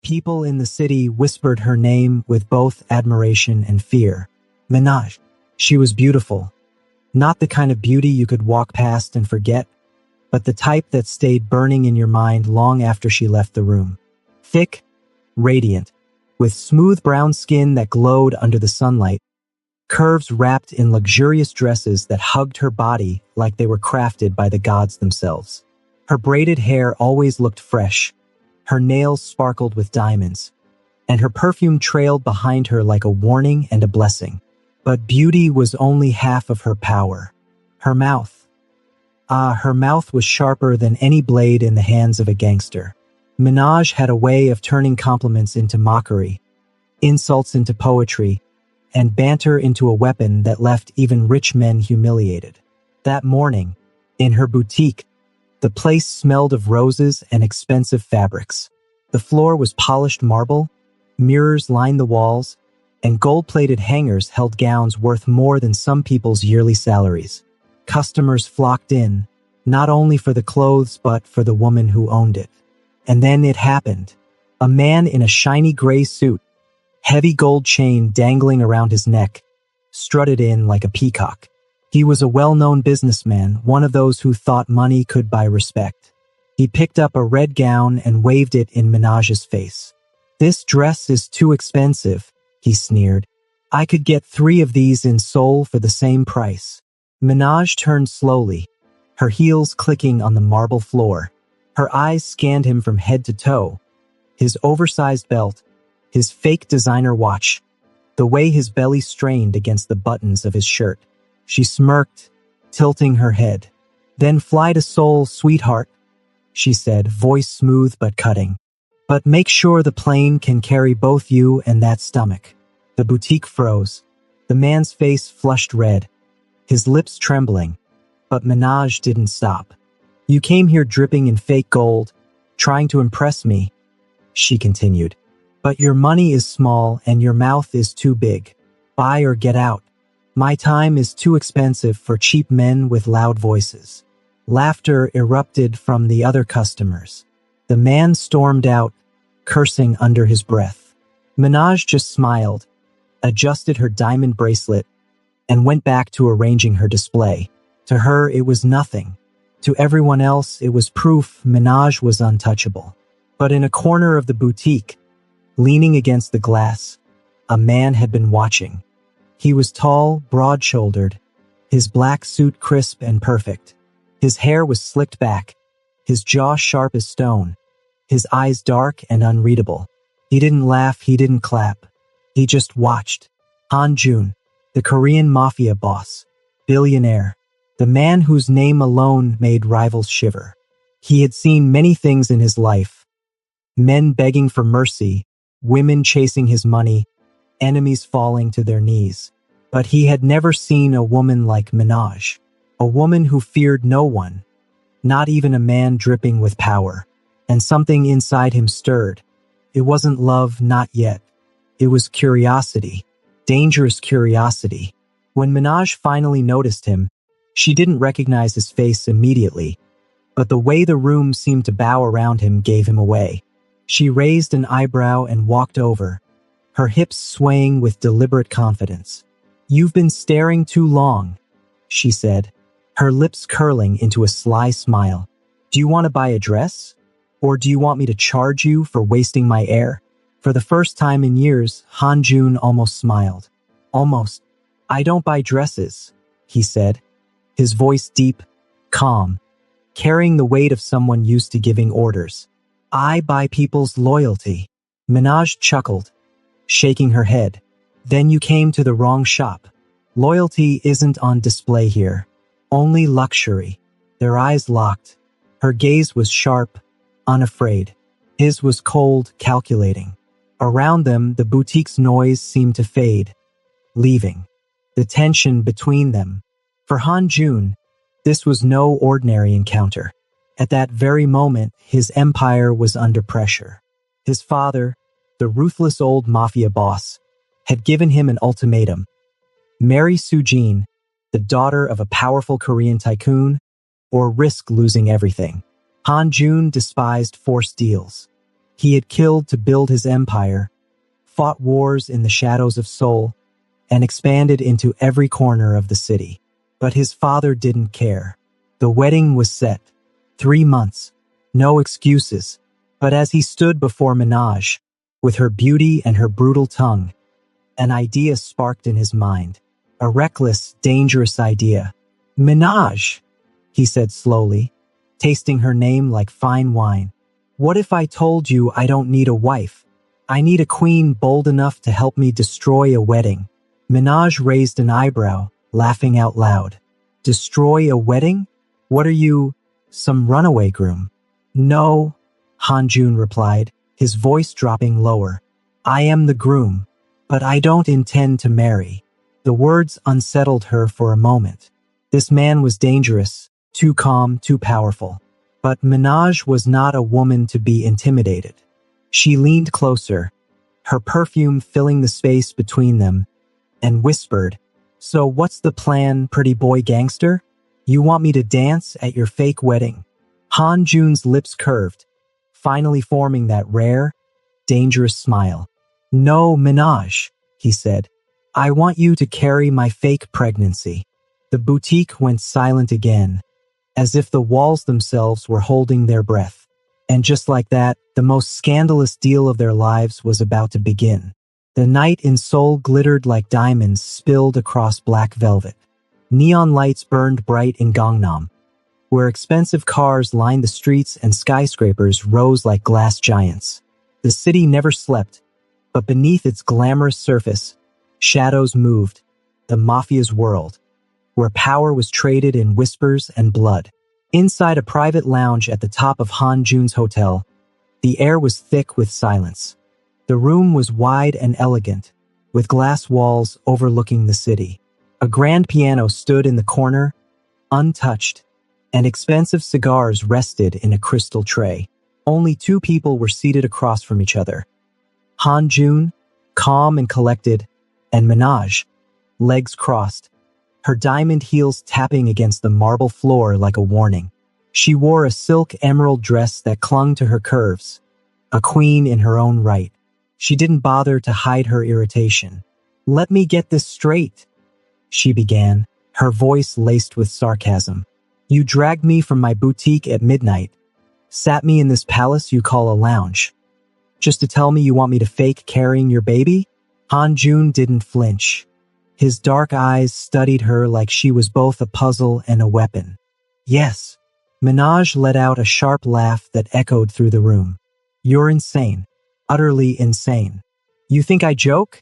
People in the city whispered her name with both admiration and fear. Minaj. She was beautiful. Not the kind of beauty you could walk past and forget, but the type that stayed burning in your mind long after she left the room. Thick, radiant, with smooth brown skin that glowed under the sunlight, curves wrapped in luxurious dresses that hugged her body like they were crafted by the gods themselves. Her braided hair always looked fresh, her nails sparkled with diamonds, and her perfume trailed behind her like a warning and a blessing. But beauty was only half of her power. Her mouth. Her mouth was sharper than any blade in the hands of a gangster. Minaj had a way of turning compliments into mockery, insults into poetry, and banter into a weapon that left even rich men humiliated. That morning, in her boutique, the place smelled of roses and expensive fabrics. The floor was polished marble, mirrors lined the walls, and gold-plated hangers held gowns worth more than some people's yearly salaries. Customers flocked in, not only for the clothes but for the woman who owned it. And then it happened. A man in a shiny gray suit, heavy gold chain dangling around his neck, strutted in like a peacock. He was a well-known businessman, one of those who thought money could buy respect. He picked up a red gown and waved it in Minaj's face. "This dress is too expensive," he sneered. "I could get 3 of these in Seoul for the same price." Minaj turned slowly, her heels clicking on the marble floor. Her eyes scanned him from head to toe. His oversized belt, his fake designer watch, the way his belly strained against the buttons of his shirt. She smirked, tilting her head. "Then fly to Seoul, sweetheart," she said, voice smooth but cutting. "But make sure the plane can carry both you and that stomach." The boutique froze. The man's face flushed red, his lips trembling, but Minaj didn't stop. "You came here dripping in fake gold, trying to impress me," she continued. "But your money is small and your mouth is too big. Buy or get out. My time is too expensive for cheap men with loud voices." Laughter erupted from the other customers. The man stormed out, cursing under his breath. Minaj just smiled, adjusted her diamond bracelet, and went back to arranging her display. To her, it was nothing. To everyone else, it was proof Minaj was untouchable. But in a corner of the boutique, leaning against the glass, a man had been watching. He was tall, broad-shouldered, his black suit crisp and perfect. His hair was slicked back, his jaw sharp as stone, his eyes dark and unreadable. He didn't laugh, he didn't clap. He just watched. Han Jun, the Korean Mafia boss, billionaire, the man whose name alone made rivals shiver. He had seen many things in his life. Men begging for mercy, women chasing his money, enemies falling to their knees. But he had never seen a woman like Minaj, a woman who feared no one, not even a man dripping with power. And something inside him stirred. It wasn't love, not yet. It was curiosity, dangerous curiosity. When Minaj finally noticed him, she didn't recognize his face immediately, but the way the room seemed to bow around him gave him away. She raised an eyebrow and walked over, her hips swaying with deliberate confidence. "You've been staring too long," she said, her lips curling into a sly smile. "Do you want to buy a dress? Or do you want me to charge you for wasting my air?" For the first time in years, Han Jun almost smiled. "Almost. I don't buy dresses," he said, his voice deep, calm, carrying the weight of someone used to giving orders. "I buy people's loyalty." Minaj chuckled, shaking her head. "Then you came to the wrong shop. Loyalty isn't on display here. Only luxury." Their eyes locked. Her gaze was sharp, unafraid. His was cold, calculating. Around them, the boutique's noise seemed to fade, leaving the tension between them. For Han Jun, this was no ordinary encounter. At that very moment, his empire was under pressure. His father, the ruthless old mafia boss, had given him an ultimatum. Marry Sujin, the daughter of a powerful Korean tycoon, or risk losing everything. Han Jun despised forced deals. He had killed to build his empire, fought wars in the shadows of Seoul, and expanded into every corner of the city. But his father didn't care. The wedding was set. 3 months. No excuses. But as he stood before Minaj, with her beauty and her brutal tongue, an idea sparked in his mind. A reckless, dangerous idea. Minaj, he said slowly, tasting her name like fine wine. What if I told you I don't need a wife? I need a queen bold enough to help me destroy a wedding. Minaj raised an eyebrow, laughing out loud. Destroy a wedding? What are you, some runaway groom? No, Hanjun replied, his voice dropping lower. I am the groom, but I don't intend to marry. The words unsettled her for a moment. This man was dangerous, too calm, too powerful. But Minaj was not a woman to be intimidated. She leaned closer, her perfume filling the space between them, and whispered, So what's the plan, pretty boy gangster? You want me to dance at your fake wedding? Han Jun's lips curved, finally forming that rare, dangerous smile. No, Minaj, he said. I want you to carry my fake pregnancy. The boutique went silent again, as if the walls themselves were holding their breath. And just like that, the most scandalous deal of their lives was about to begin. The night in Seoul glittered like diamonds spilled across black velvet. Neon lights burned bright in Gangnam, where expensive cars lined the streets and skyscrapers rose like glass giants. The city never slept, but beneath its glamorous surface, shadows moved, the Mafia's world, where power was traded in whispers and blood. Inside a private lounge at the top of Han Jun's hotel, the air was thick with silence. The room was wide and elegant, with glass walls overlooking the city. A grand piano stood in the corner, untouched, and expensive cigars rested in a crystal tray. Only 2 people were seated across from each other. Han Jun, calm and collected, and Minaj, legs crossed, her diamond heels tapping against the marble floor like a warning. She wore a silk emerald dress that clung to her curves, a queen in her own right. She didn't bother to hide her irritation. Let me get this straight, she began, her voice laced with sarcasm. You dragged me from my boutique at midnight, sat me in this palace you call a lounge, just to tell me you want me to fake carrying your baby? Han Jun didn't flinch. His dark eyes studied her like she was both a puzzle and a weapon. Yes. Minaj let out a sharp laugh that echoed through the room. You're insane. Utterly insane. You think I joke?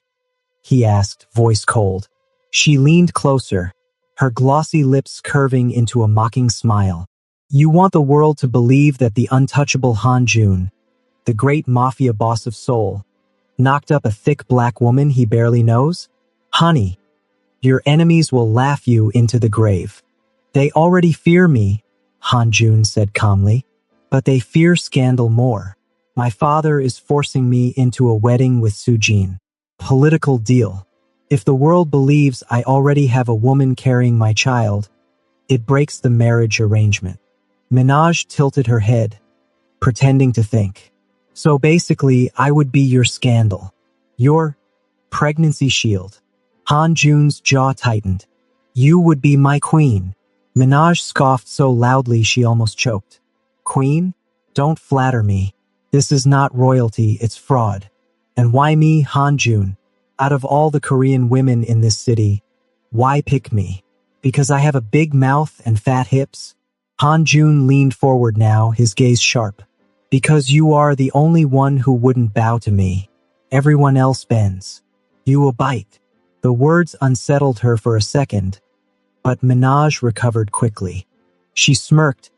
He asked, voice cold. She leaned closer, her glossy lips curving into a mocking smile. You want the world to believe that the untouchable Han Jun, the great mafia boss of Seoul, knocked up a thick black woman he barely knows? Honey, your enemies will laugh you into the grave. They already fear me, Han Jun said calmly, but they fear scandal more. My father is forcing me into a wedding with Sujin. Political deal. If the world believes I already have a woman carrying my child, it breaks the marriage arrangement. Minaj tilted her head, pretending to think. So basically, I would be your scandal. Your pregnancy shield. Han Jun's jaw tightened. You would be my queen. Minaj scoffed so loudly she almost choked. Queen? Don't flatter me. This is not royalty, it's fraud. And why me, Han Jun? Out of all the Korean women in this city, why pick me? Because I have a big mouth and fat hips? Han Jun leaned forward now, his gaze sharp. Because you are the only one who wouldn't bow to me. Everyone else bends. You will bite. The words unsettled her for a second, but Minaj recovered quickly. She smirked,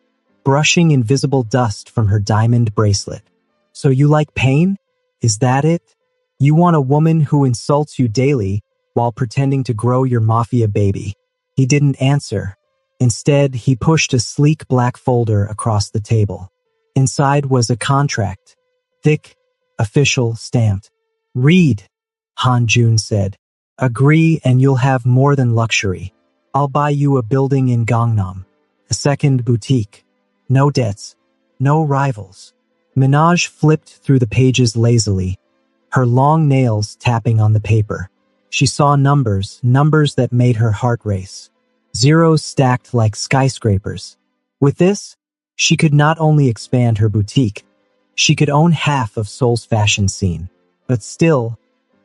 brushing invisible dust from her diamond bracelet. So you like pain? Is that it? You want a woman who insults you daily while pretending to grow your mafia baby. He didn't answer. Instead, he pushed a sleek black folder across the table. Inside was a contract, thick, official, stamped. Read, Han Jun said. Agree and you'll have more than luxury. I'll buy you a building in Gangnam, a second boutique. No debts, no rivals. Minaj flipped through the pages lazily, her long nails tapping on the paper. She saw numbers that made her heart race. Zeros stacked like skyscrapers. With this, she could not only expand her boutique, she could own half of Seoul's fashion scene. But still,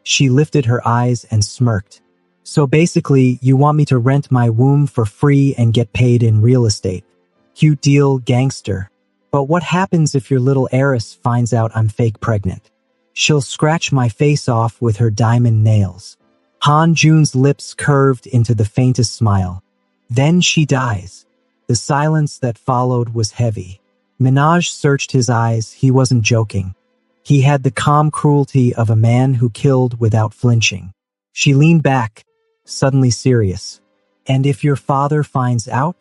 she lifted her eyes and smirked. So basically, you want me to rent my womb for free and get paid in real estate. Cute deal, gangster. But what happens if your little heiress finds out I'm fake pregnant? She'll scratch my face off with her diamond nails. Han Jun's lips curved into the faintest smile. Then she dies. The silence that followed was heavy. Minaj searched his eyes. He wasn't joking. He had the calm cruelty of a man who killed without flinching. She leaned back, suddenly serious. And if your father finds out?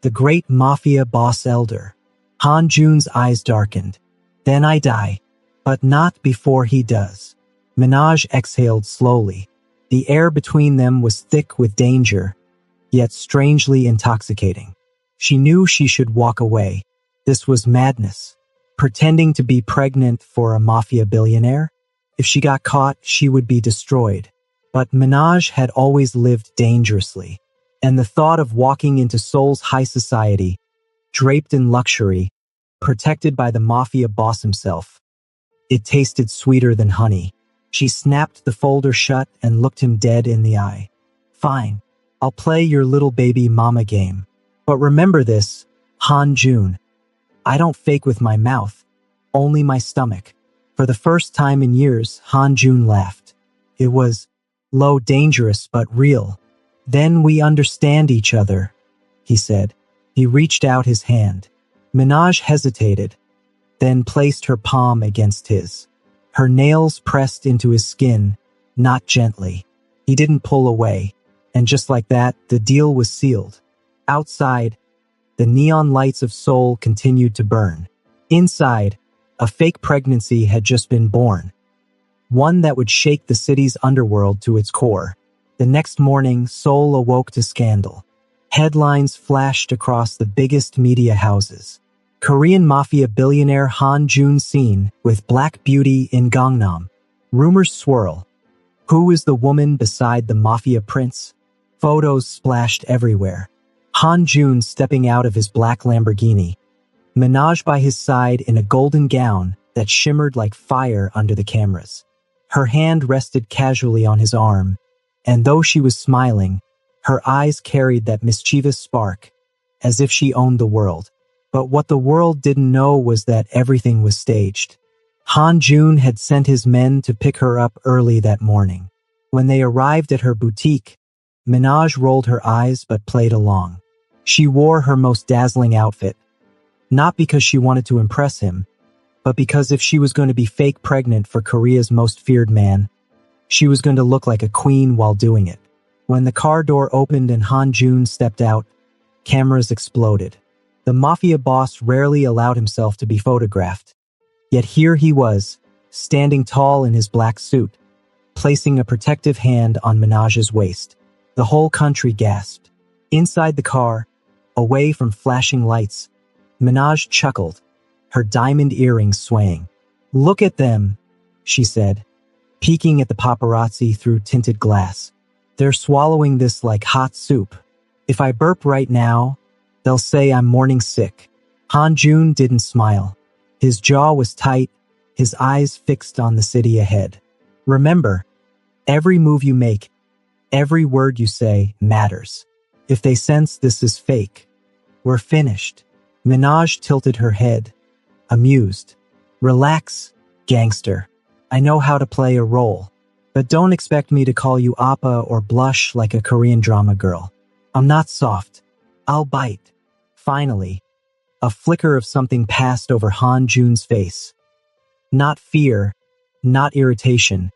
The great Mafia boss elder. Han Jun's eyes darkened. Then I die. But not before he does. Minaj exhaled slowly. The air between them was thick with danger, yet strangely intoxicating. She knew she should walk away. This was madness. Pretending to be pregnant for a Mafia billionaire? If she got caught, she would be destroyed. But Minaj had always lived dangerously, and the thought of walking into Seoul's high society, draped in luxury, protected by the Mafia boss himself, it tasted sweeter than honey. She snapped the folder shut and looked him dead in the eye. Fine, I'll play your little baby mama game. But remember this, Han Jun. I don't fake with my mouth, only my stomach. For the first time in years, Han Jun laughed. It was low, dangerous, but real. Then we understand each other, he said. He reached out his hand. Minaj hesitated, then placed her palm against his. Her nails pressed into his skin, not gently. He didn't pull away, and just like that, the deal was sealed. Outside, the neon lights of Seoul continued to burn. Inside, a fake pregnancy had just been born. One that would shake the city's underworld to its core. The next morning, Seoul awoke to scandal. Headlines flashed across the biggest media houses. Korean Mafia billionaire Han Jun seen with Black Beauty in Gangnam. Rumors swirl. Who is the woman beside the Mafia prince? Photos splashed everywhere. Han Jun stepping out of his black Lamborghini. Minaj by his side in a golden gown that shimmered like fire under the cameras. Her hand rested casually on his arm, and though she was smiling, her eyes carried that mischievous spark, as if she owned the world. But what the world didn't know was that everything was staged. Han Jun had sent his men to pick her up early that morning. When they arrived at her boutique, Minaj rolled her eyes but played along. She wore her most dazzling outfit, not because she wanted to impress him, but because if she was going to be fake pregnant for Korea's most feared man, she was going to look like a queen while doing it. When the car door opened and Han Jun stepped out, cameras exploded. The Mafia boss rarely allowed himself to be photographed. Yet here he was, standing tall in his black suit, placing a protective hand on Minaj's waist. The whole country gasped. Inside the car, away from flashing lights, Minaj chuckled, her diamond earrings swaying. Look at them, she said, peeking at the paparazzi through tinted glass. They're swallowing this like hot soup. If I burp right now, they'll say I'm morning sick. Han Jun didn't smile. His jaw was tight, his eyes fixed on the city ahead. Remember, every move you make, every word you say matters. If they sense this is fake, we're finished. Minaj tilted her head, amused. Relax, gangster. I know how to play a role. But don't expect me to call you Appa or blush like a Korean drama girl. I'm not soft. I'll bite. Finally, a flicker of something passed over Han Jun's face. Not fear, not irritation,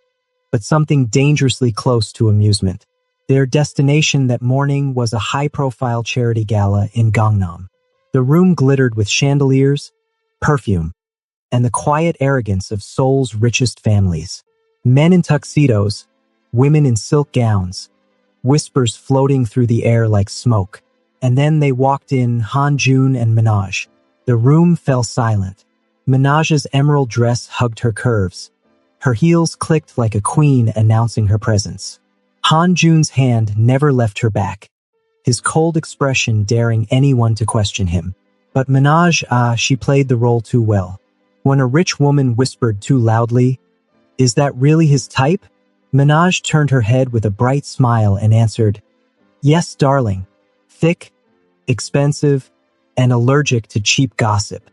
but something dangerously close to amusement. Their destination that morning was a high-profile charity gala in Gangnam. The room glittered with chandeliers, perfume, and the quiet arrogance of Seoul's richest families. Men in tuxedos, women in silk gowns, whispers floating through the air like smoke. And then they walked in, Han Jun and Minaj. The room fell silent. Minaj's emerald dress hugged her curves. Her heels clicked like a queen announcing her presence. Han Jun's hand never left her back, his cold expression daring anyone to question him. But Minaj, she played the role too well. When a rich woman whispered too loudly, "Is that really his type?" Minaj turned her head with a bright smile and answered, "Yes, darling. Thick, expensive, and allergic to cheap gossip."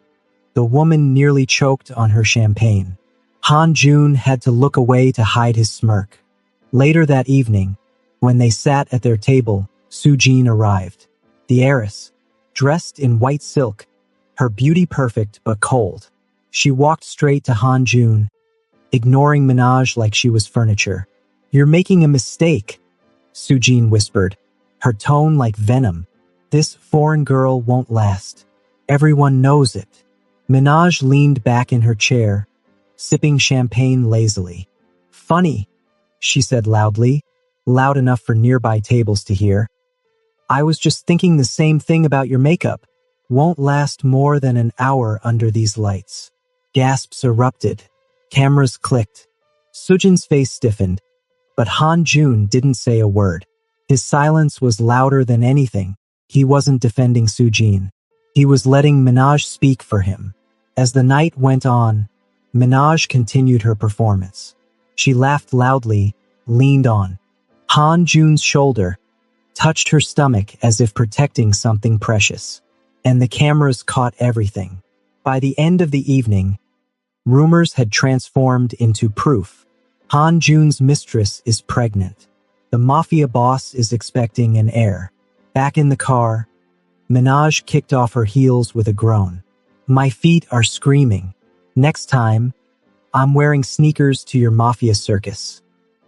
The woman nearly choked on her champagne. Han Jun had to look away to hide his smirk. Later that evening, when they sat at their table, Sujin arrived. The heiress, dressed in white silk, her beauty perfect but cold. She walked straight to Han Jun, ignoring Minaj like she was furniture. "You're making a mistake," Sujin whispered, her tone like venom. "This foreign girl won't last. Everyone knows it." Minaj leaned back in her chair, sipping champagne lazily. "Funny," she said loudly, loud enough for nearby tables to hear. "I was just thinking the same thing about your makeup. Won't last more than an hour under these lights." Gasps erupted. Cameras clicked. Sujin's face stiffened, but Han Jun didn't say a word. His silence was louder than anything. He wasn't defending Sujin. He was letting Minaj speak for him. As the night went on, Minaj continued her performance. She laughed loudly, leaned on Han Jun's shoulder, touched her stomach as if protecting something precious. And the cameras caught everything. By the end of the evening, rumors had transformed into proof. Han Jun's mistress is pregnant. The Mafia boss is expecting an heir. Back in the car, Minaj kicked off her heels with a groan. "My feet are screaming. Next time, I'm wearing sneakers to your Mafia circus."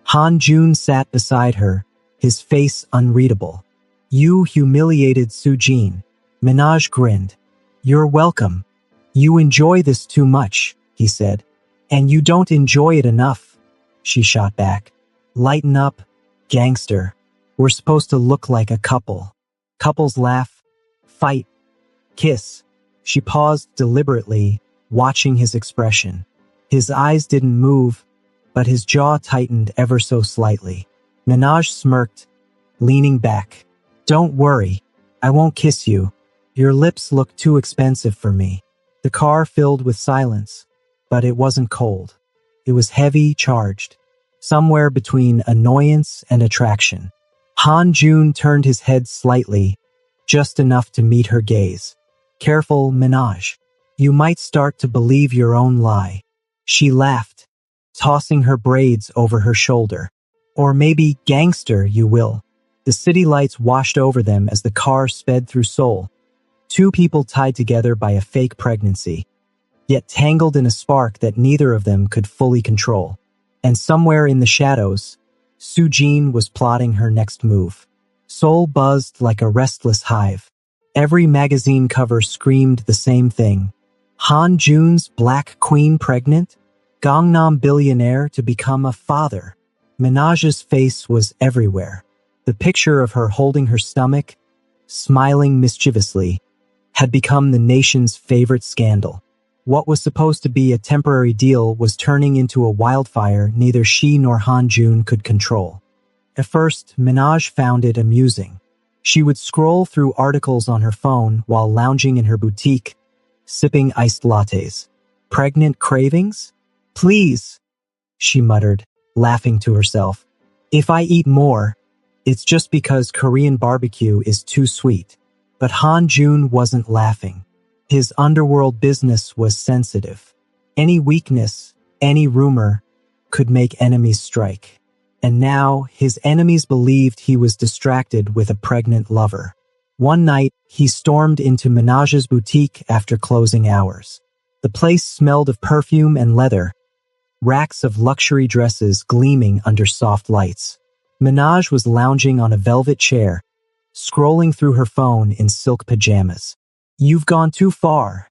Han Jun sat beside her, his face unreadable. "You humiliated Sujin." Minaj grinned. "You're welcome. You enjoy this too much," he said. "And you don't enjoy it enough," she shot back. "Lighten up, gangster. We're supposed to look like a couple. Couples laugh, fight, kiss." She paused deliberately, watching his expression. His eyes didn't move, but his jaw tightened ever so slightly. Minaj smirked, leaning back. "Don't worry, I won't kiss you. Your lips look too expensive for me." The car filled with silence, but it wasn't cold. It was heavy, charged, somewhere between annoyance and attraction. Han Jun turned his head slightly, just enough to meet her gaze. "Careful, Minaj. You might start to believe your own lie." She laughed, tossing her braids over her shoulder. "Or maybe gangster, you will." The city lights washed over them as the car sped through Seoul. Two people tied together by a fake pregnancy, yet tangled in a spark that neither of them could fully control. And somewhere in the shadows, Sujin was plotting her next move. Seoul buzzed like a restless hive. Every magazine cover screamed the same thing. Han Jun's Black Queen pregnant? Gangnam billionaire to become a father. Minaj's face was everywhere. The picture of her holding her stomach, smiling mischievously, had become the nation's favorite scandal. What was supposed to be a temporary deal was turning into a wildfire neither she nor Han Jun could control. At first, Minaj found it amusing. She would scroll through articles on her phone while lounging in her boutique, sipping iced lattes. "Pregnant cravings? Please," she muttered, laughing to herself. "If I eat more, it's just because Korean barbecue is too sweet." But Han Jun wasn't laughing. His underworld business was sensitive. Any weakness, any rumor, could make enemies strike. And now, his enemies believed he was distracted with a pregnant lover. One night, he stormed into Minaj's boutique after closing hours. The place smelled of perfume and leather, racks of luxury dresses gleaming under soft lights. Minaj was lounging on a velvet chair, scrolling through her phone in silk pajamas. "You've gone too far,"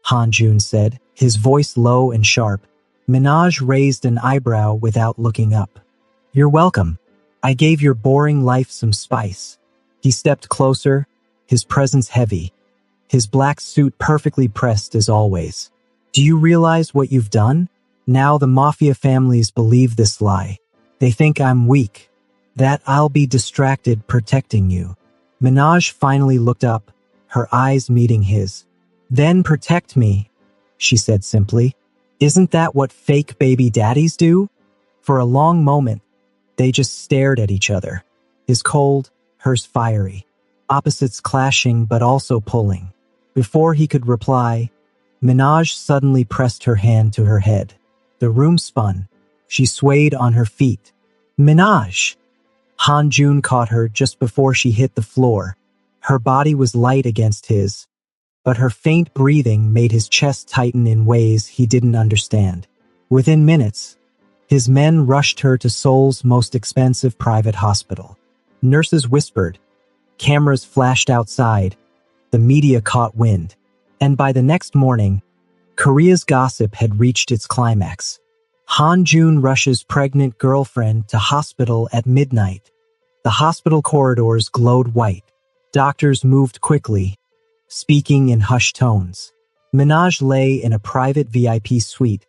Han Jun said, his voice low and sharp. Minaj raised an eyebrow without looking up. "You're welcome. I gave your boring life some spice." He stepped closer, his presence heavy, his black suit perfectly pressed as always. Do you realize what you've done? Now the Mafia families believe this lie. They think I'm weak, that I'll be distracted protecting you. Minaj finally looked up, her eyes meeting his. Then protect me, she said simply. Isn't that what fake baby daddies do? For a long moment, they just stared at each other. His cold, hers fiery. Opposites clashing but also pulling. Before he could reply, Minaj suddenly pressed her hand to her head. The room spun. She swayed on her feet. Minaj! Han Jun caught her just before she hit the floor. Her body was light against his, but her faint breathing made his chest tighten in ways he didn't understand. Within minutes, his men rushed her to Seoul's most expensive private hospital. Nurses whispered. Cameras flashed outside. The media caught wind. And by the next morning, Korea's gossip had reached its climax. Han Jun rushes pregnant girlfriend to hospital at midnight. The hospital corridors glowed white. Doctors moved quickly, speaking in hushed tones. Minaj lay in a private VIP suite,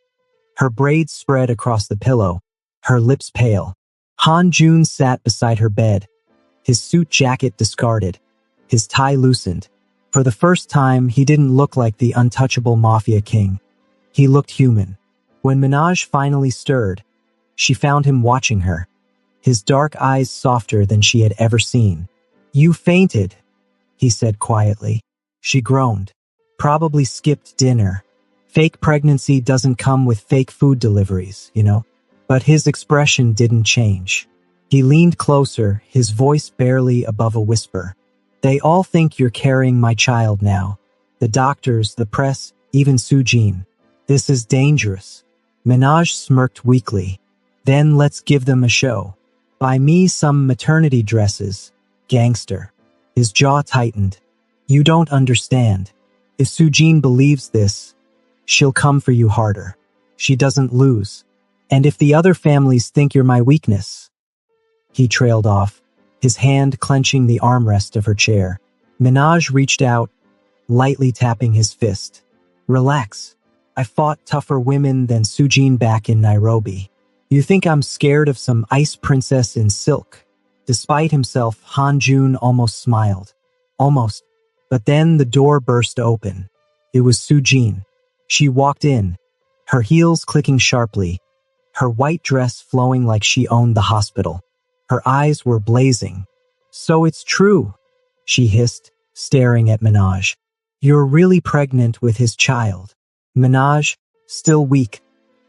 her braids spread across the pillow, her lips pale. Han Jun sat beside her bed, his suit jacket discarded, his tie loosened. For the first time, he didn't look like the untouchable Mafia king. He looked human. When Minaj finally stirred, she found him watching her, his dark eyes softer than she had ever seen. You fainted, he said quietly. She groaned. Probably skipped dinner. Fake pregnancy doesn't come with fake food deliveries, you know? But his expression didn't change. He leaned closer, his voice barely above a whisper. They all think you're carrying my child now. The doctors, the press, even Sujin. This is dangerous. Minaj smirked weakly. Then let's give them a show. Buy me some maternity dresses. Gangster. His jaw tightened. You don't understand. If Sujin believes this, she'll come for you harder. She doesn't lose. And if the other families think you're my weakness. He trailed off, his hand clenching the armrest of her chair. Minaj reached out, lightly tapping his fist. Relax. I fought tougher women than Sujin back in Nairobi. You think I'm scared of some ice princess in silk? Despite himself, Han Jun almost smiled. Almost. But then the door burst open. It was Sujin. She walked in, her heels clicking sharply, her white dress flowing like she owned the hospital. Her eyes were blazing. So it's true, she hissed, staring at Minaj. You're really pregnant with his child. Minaj, still weak,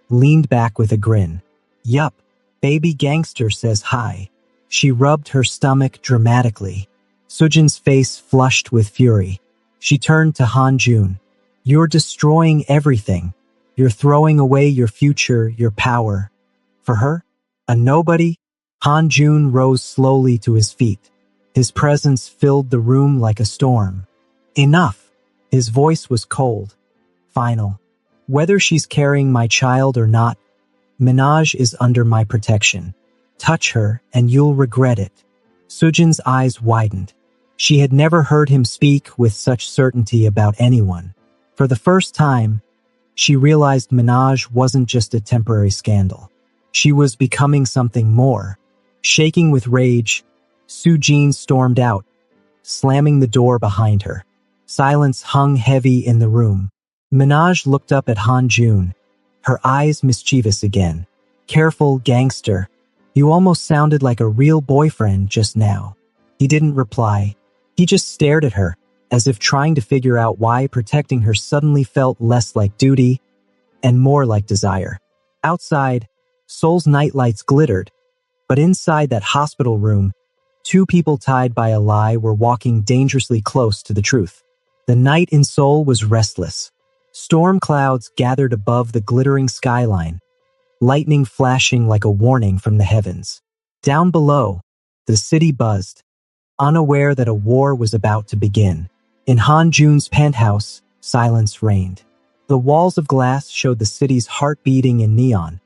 leaned back with a grin. Yup, baby gangster says hi. She rubbed her stomach dramatically. Sujin's face flushed with fury. She turned to Han Jun. You're destroying everything. You're throwing away your future, your power. For her? A nobody? Han Jun rose slowly to his feet. His presence filled the room like a storm. Enough. His voice was cold. Final. Whether she's carrying my child or not, Minaj is under my protection. Touch her and you'll regret it. Sujin's eyes widened. She had never heard him speak with such certainty about anyone. For the first time, she realized Minaj wasn't just a temporary scandal. She was becoming something more. Shaking with rage, Sujin stormed out, slamming the door behind her. Silence hung heavy in the room. Minaj looked up at Han Jun, her eyes mischievous again. Careful, gangster. You almost sounded like a real boyfriend just now. He didn't reply. He just stared at her, as if trying to figure out why protecting her suddenly felt less like duty and more like desire. Outside, Seoul's nightlights glittered, but inside that hospital room, two people tied by a lie were walking dangerously close to the truth. The night in Seoul was restless. Storm clouds gathered above the glittering skyline, lightning flashing like a warning from the heavens. Down below, the city buzzed, unaware that a war was about to begin. In Han Jun's penthouse, silence reigned. The walls of glass showed the city's heart beating in neon.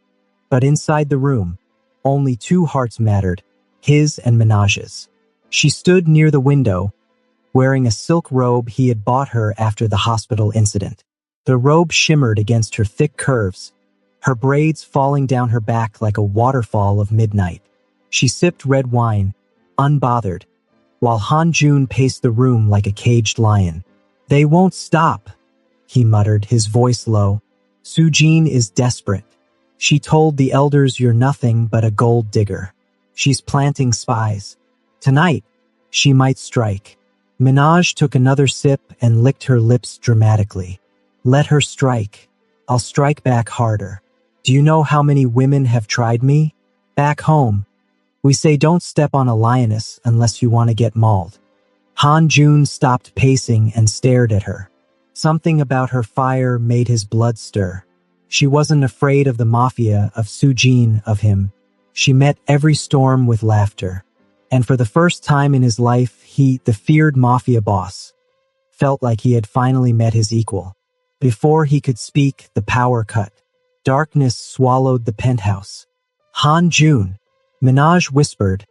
But inside the room, only two hearts mattered, his and Minaj's. She stood near the window, wearing a silk robe he had bought her after the hospital incident. The robe shimmered against her thick curves, her braids falling down her back like a waterfall of midnight. She sipped red wine, unbothered, while Han Jun paced the room like a caged lion. "They won't stop," he muttered, his voice low. "Su-jin is desperate. She told the elders you're nothing but a gold digger. She's planting spies. Tonight, she might strike." Minaj took another sip and licked her lips dramatically. "Let her strike. I'll strike back harder. Do you know how many women have tried me? Back home, we say don't step on a lioness unless you want to get mauled." Han Jun stopped pacing and stared at her. Something about her fire made his blood stir. She wasn't afraid of the Mafia, of Su-jin, of him. She met every storm with laughter. And for the first time in his life, he, the feared Mafia boss, felt like he had finally met his equal. Before he could speak, the power cut. Darkness swallowed the penthouse. "Han Jun," Minaj whispered,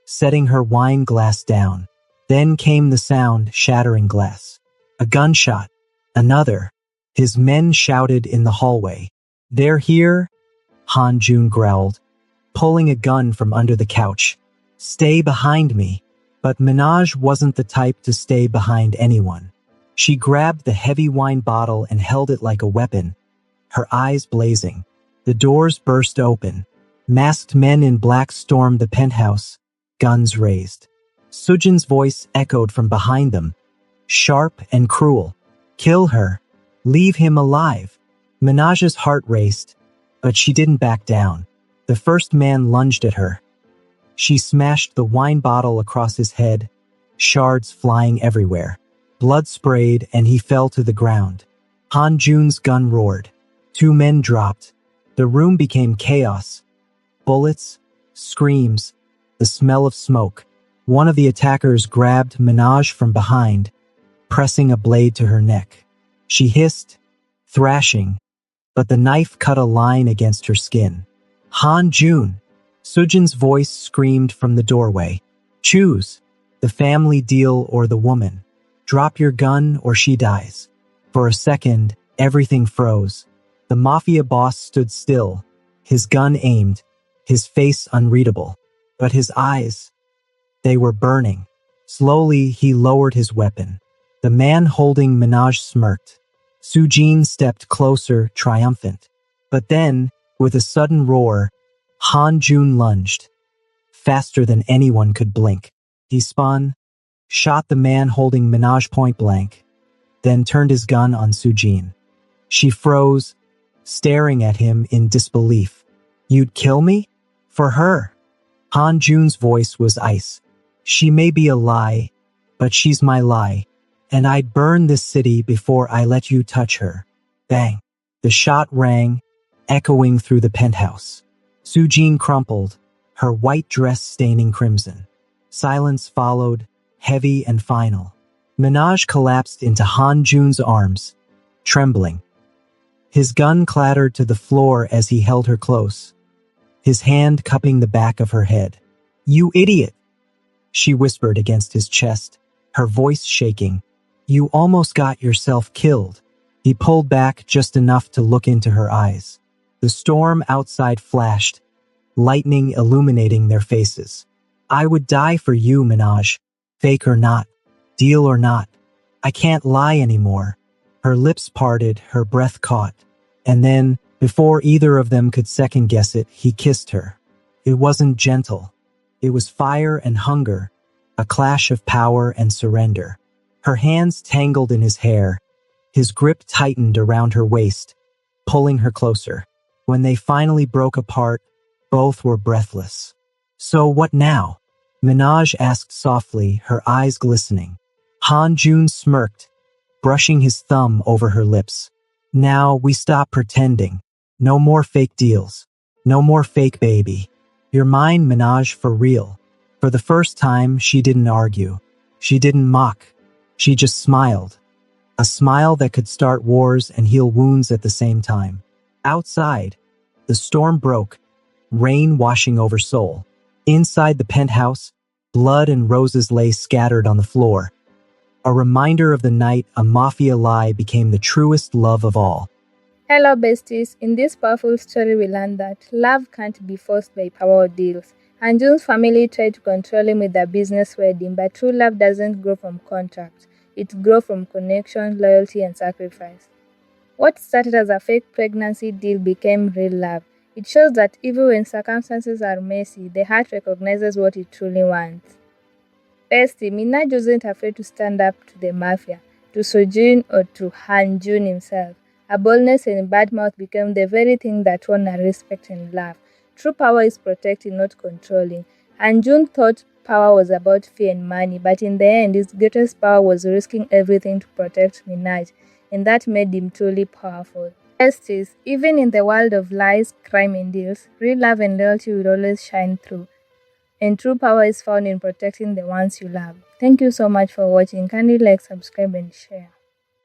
setting her wine glass down. Then came the sound, shattering glass. A gunshot. Another. His men shouted in the hallway. "They're here," Han Jun growled, pulling a gun from under the couch. "Stay behind me." But Minaj wasn't the type to stay behind anyone. She grabbed the heavy wine bottle and held it like a weapon, her eyes blazing. The doors burst open. Masked men in black stormed the penthouse, guns raised. Sujin's voice echoed from behind them, sharp and cruel. "Kill her. Leave him alive." Minaj's heart raced, but she didn't back down. The first man lunged at her. She smashed the wine bottle across his head, shards flying everywhere. Blood sprayed and he fell to the ground. Han Jun's gun roared. 2 men dropped. The room became chaos. Bullets, screams, the smell of smoke. One of the attackers grabbed Minaj from behind, pressing a blade to her neck. She hissed, thrashing, but the knife cut a line against her skin. "Han Jun!" Sujin's voice screamed from the doorway. "Choose, the family deal or the woman. Drop your gun or she dies." For a second, everything froze. The Mafia boss stood still, his gun aimed, his face unreadable. But his eyes, they were burning. Slowly, he lowered his weapon. The man holding Minaj smirked. Su-jin stepped closer, triumphant. But then, with a sudden roar, Han Jun lunged. Faster than anyone could blink. He spun, shot the man holding Minaj point blank, then turned his gun on Su-jin. She froze, staring at him in disbelief. "You'd kill me? For her?" Han Jun's voice was ice. "She may be a lie, but she's my lie. And I'd burn this city before I let you touch her." Bang. The shot rang, echoing through the penthouse. Su-jin crumpled, her white dress staining crimson. Silence followed, heavy and final. Minaj collapsed into Han Jun's arms, trembling. His gun clattered to the floor as he held her close, his hand cupping the back of her head. "You idiot," she whispered against his chest, her voice shaking. "You almost got yourself killed." He pulled back just enough to look into her eyes. The storm outside flashed, lightning illuminating their faces. "I would die for you, Minaj. Fake or not, deal or not. I can't lie anymore." Her lips parted, her breath caught. And then, before either of them could second-guess it, he kissed her. It wasn't gentle. It was fire and hunger, a clash of power and surrender. Her hands tangled in his hair. His grip tightened around her waist, pulling her closer. When they finally broke apart, both were breathless. "So what now?" Minaj asked softly, her eyes glistening. Han Jun smirked, brushing his thumb over her lips. "Now we stop pretending. No more fake deals. No more fake baby. You're mine, Minaj, for real." For the first time, she didn't argue. She didn't mock. She just smiled. A smile that could start wars and heal wounds at the same time. Outside, the storm broke, rain washing over Seoul. Inside the penthouse, blood and roses lay scattered on the floor. A reminder of the night a Mafia lie became the truest love of all. Hello, besties. In this powerful story, we learn that love can't be forced by power or deals. And June's family tried to control him with their business wedding, but true love doesn't grow from contracts. It grows from connection, loyalty, and sacrifice. What started as a fake pregnancy deal became real love. It shows that even when circumstances are messy, the heart recognizes what it truly wants. Bestie, Minaj wasn't afraid to stand up to the mafia, to Sojin or to Han Jun himself. Her boldness and bad mouth became the very thing that won her respect and love. True power is protecting, not controlling. Han Jun thought power was about fear and money, but in the end, his greatest power was risking everything to protect Minaj, and that made him truly powerful. Besties, even in the world of lies, crime, and deals, real love and loyalty will always shine through. And true power is found in protecting the ones you love. Thank you so much for watching. Kindly like, subscribe, and share.